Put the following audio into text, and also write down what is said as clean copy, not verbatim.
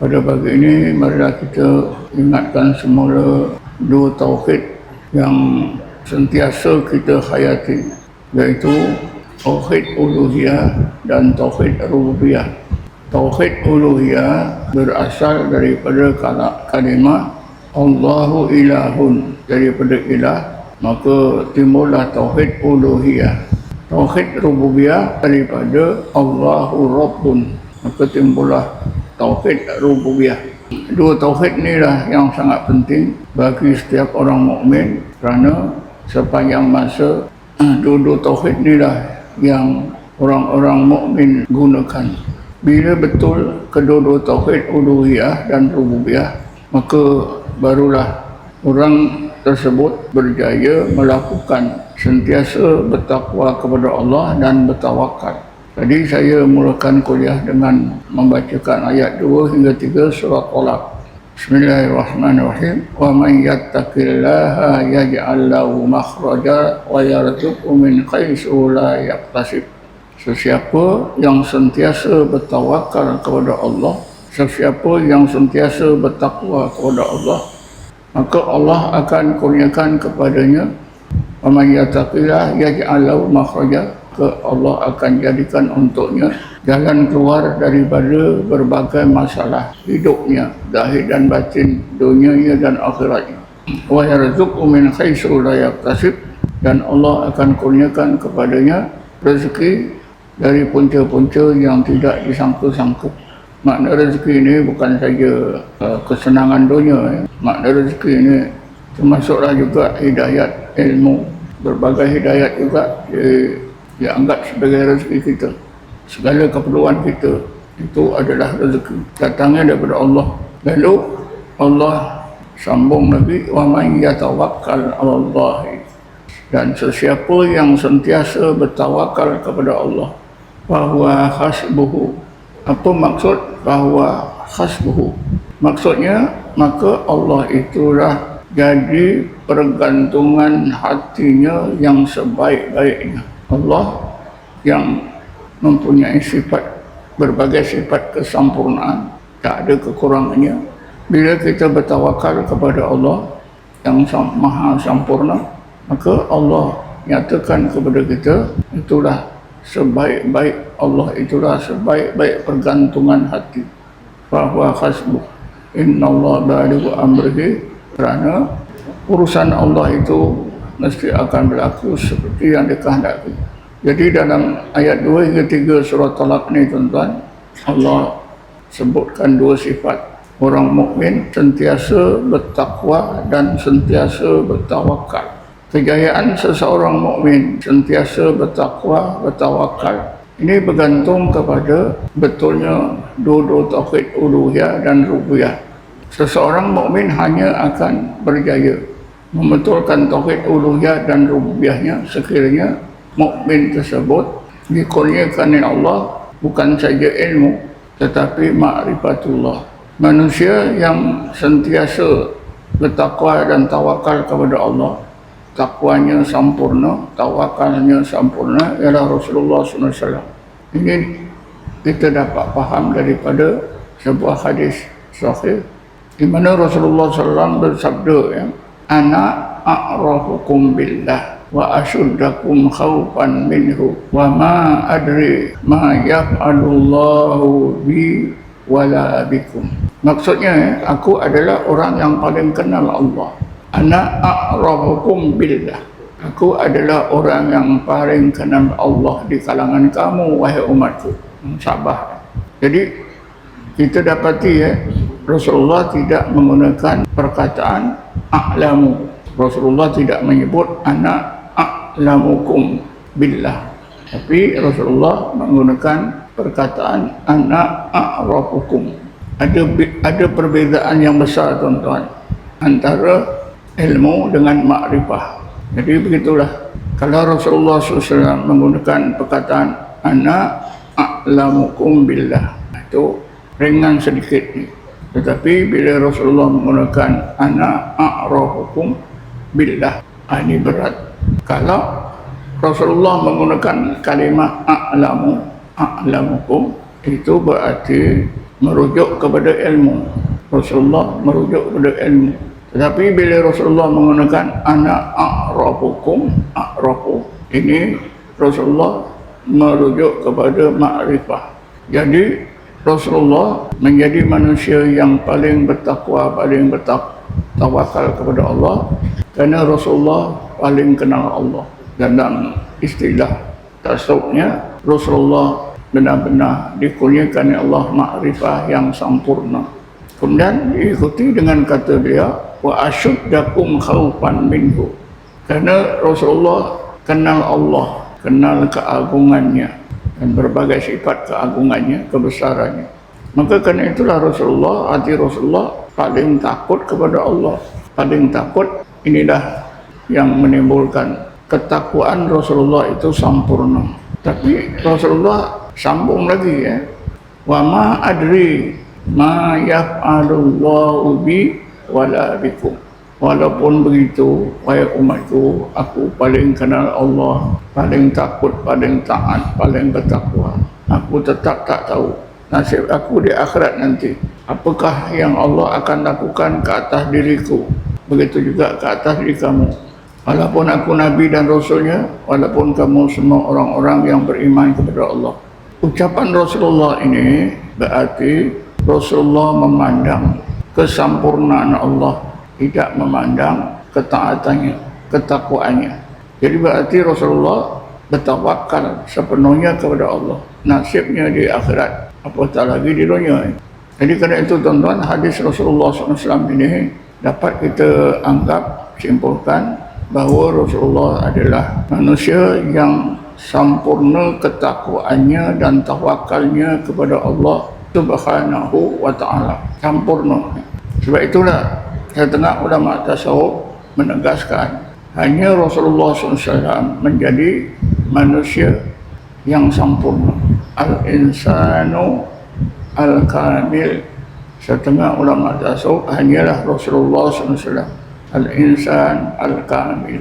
Pada pagi ini marilah kita ingatkan semula dua tauhid yang sentiasa kita hayati, yaitu tauhid uluhiyah dan tauhid rububiyah. Tauhid uluhiyah berasal daripada kalimah Allahu ilahun, daripada ilah, maka timbullah tauhid uluhiyah. Tauhid rububiyah daripada Allahu rabbun, maka timbullah tauhid rububiyah. Dua tauhid inilah yang sangat penting bagi setiap orang mukmin, kerana sepanjang masa dua tauhid inilah yang orang-orang mukmin gunakan. Bila betul kedua-dua tauhid uluhiyah dan rububiyah, maka barulah orang tersebut berjaya melakukan sentiasa bertakwa kepada Allah dan bertawakal. Tadi saya mulakan kuliah dengan membacakan ayat 2 hingga 3 surah Talaq. Bismillahirrahmanirrahim. Wa man yattaqillaha yaj'al lahu makhraja wa yarzuqhu min haitsu la yahtasib. Sesiapa yang sentiasa bertawakal kepada Allah, sesiapa yang sentiasa bertakwa kepada Allah, maka Allah akan kurniakan kepadanya. Wa man yattaqillaha yaj'al lahu makhraja, Allah akan jadikan untuknya jalan keluar daripada berbagai masalah hidupnya, zahir dan batin, dunianya dan akhiratnya. Wa yarzuqhu min haitsu la yahtasib, dan Allah akan kurniakan kepadanya rezeki dari punca-punca yang tidak disangka-sangka. Makna rezeki ini bukan saja kesenangan dunia, makna rezeki ini termasuklah juga hidayat ilmu, berbagai hidayat juga dianggap sebagai rezeki kita. Segala keperluan kita itu adalah rezeki, datangnya daripada Allah. Lalu Allah sambung lagi, wa man yatawakkal 'alallahi, dan sesiapa yang sentiasa bertawakal kepada Allah, bahwa hasbuhu. Apa maksud bahwa hasbuhu? Maksudnya, maka Allah itulah jadi pergantungan hatinya yang sebaik-baiknya. Allah yang mempunyai berbagai sifat kesempurnaan, tak ada kekurangannya. Bila kita bertawakal kepada Allah yang maha sempurna, maka Allah nyatakan kepada kita, itulah sebaik-baik Allah, itulah sebaik-baik pergantungan hati. Bahwa hasbuh innallaha balighu amrihi, kerana urusan Allah itu mesti akan berlaku seperti yang dikehendaki. Jadi dalam ayat 2 hingga 3 surah Talaq ni tuan-tuan, Allah sebutkan dua sifat orang mukmin, sentiasa bertakwa dan sentiasa bertawakal. Kejayaan seseorang mukmin sentiasa bertakwa, bertawakal, ini bergantung kepada betulnya dua-dua tauhid uluhiyah dan rububiyah. Seseorang mukmin hanya akan berjaya membetulkan tauhid uluhiyah dan rububiyahnya sekiranya mukmin tersebut dikurniakan oleh Allah bukan saja ilmu, tetapi ma'rifatullah. Manusia yang sentiasa bertakwa dan tawakal kepada Allah, takwanya sempurna, tawakalnya sempurna, ialah Rasulullah SAW. Ini kita dapat faham daripada sebuah hadis sahih di mana Rasulullah SAW bersabda, ya, ana a'rafukum billah wa ashuddakum khawfan minhu wa ma adri ma yaf'alullahu bi wala bikum. Maksudnya, aku adalah orang yang paling kenal Allah. Ana a'rafukum billah, aku adalah orang yang paling kenal Allah di kalangan kamu, wahai umatku. Sabar. Jadi kita dapati, ya, Rasulullah tidak menggunakan perkataan a'lamu. Rasulullah tidak menyebut ana a'lamukum billah, tapi Rasulullah menggunakan perkataan ana a'rafukum. Ada perbezaan yang besar, tuan-tuan, antara ilmu dengan makrifah. Jadi begitulah, kalau Rasulullah SAW menggunakan perkataan ana a'lamukum billah, itu ringan sedikit ni. Tetapi bila Rasulullah menggunakan ana a'rafukum billah, ini berat. Kalau Rasulullah menggunakan kalimat a'lamukum, itu berarti merujuk kepada ilmu. Rasulullah merujuk kepada ilmu. Tetapi bila Rasulullah menggunakan ana a'rafukum, a'rafu, ini Rasulullah merujuk kepada ma'rifah. Jadi Rasulullah menjadi manusia yang paling bertakwa, paling bertawakal kepada Allah kerana Rasulullah paling kenal Allah. Dalam istilah tasawufnya, Rasulullah benar-benar dikurniakan Allah ma'rifah yang sempurna. Kemudian diikuti dengan kata dia, wa asyuddakum khaufan minhu. Kerana Rasulullah kenal Allah, kenal keagungannya dan berbagai sifat keagungannya, kebesarannya. Maka kerana itulah Rasulullah, hati Rasulullah paling takut kepada Allah, paling takut. Inilah yang menimbulkan ketakwaan Rasulullah itu sempurna. Tapi Rasulullah sambung lagi, wa ma adri ma yaf'alullahu bi wala bikum. Walaupun begitu, wahai umatku, aku paling kenal Allah, paling takut, paling taat, paling bertakwa. Aku tetap tak tahu nasib aku di akhirat nanti. Apakah yang Allah akan lakukan ke atas diriku, begitu juga ke atas diri kamu. Walaupun aku Nabi dan Rasulnya, walaupun kamu semua orang-orang yang beriman kepada Allah. Ucapan Rasulullah ini berarti Rasulullah memandang kesempurnaan Allah, tidak memandang ketaatannya, ketakwaannya. Jadi berarti Rasulullah bertawakal sepenuhnya kepada Allah. Nasibnya di akhirat, apatah lagi di dunia. Jadi kerana itu tuan-tuan, hadis Rasulullah SAW ini dapat kita anggap, simpulkan bahawa Rasulullah adalah manusia yang sempurna ketakwaannya dan tawakalnya kepada Allah Subhanahu wa ta'ala. Sempurna. Sebab itulah setengah ulama tasawuf menegaskan hanya Rasulullah SAW menjadi manusia yang sempurna. Al-insanu al-kamil. Setengah ulama tasawuf hanyalah Rasulullah SAW. Al-insan al-kamil.